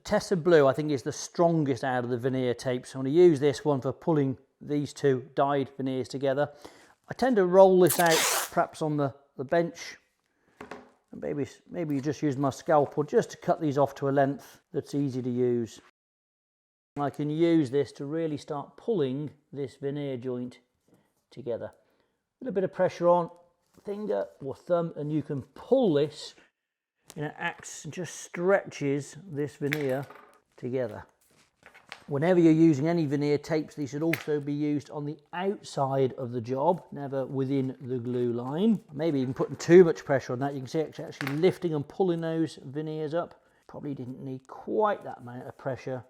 Tesa Blue, I think, is the strongest out of the veneer tapes. I'm going to use this one for pulling these two dyed veneers together. I tend to roll this out perhaps on the bench. And maybe you just use my scalpel just to cut these off to a length that's easy to use. And I can use this to really start pulling this veneer joint together. A little bit of pressure on finger or thumb, and you can pull this, and it acts and just stretches this veneer together. Whenever you're using any veneer tapes, these should also be used on the outside of the job, never within the glue line. Maybe even putting too much pressure on that. You can see it's actually lifting and pulling those veneers up. Probably didn't need quite that amount of pressure.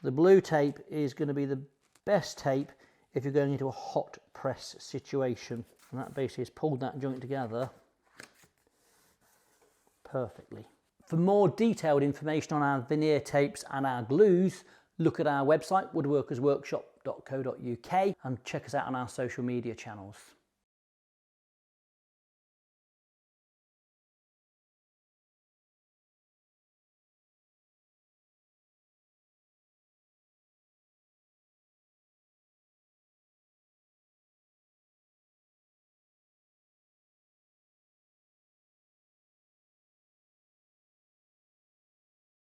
The blue tape is going to be the best tape if you're going into a hot press situation. And that basically has pulled that joint together perfectly. For more detailed information on our veneer tapes and our glues, look at our website, woodworkersworkshop.co.uk, and check us out on our social media channels.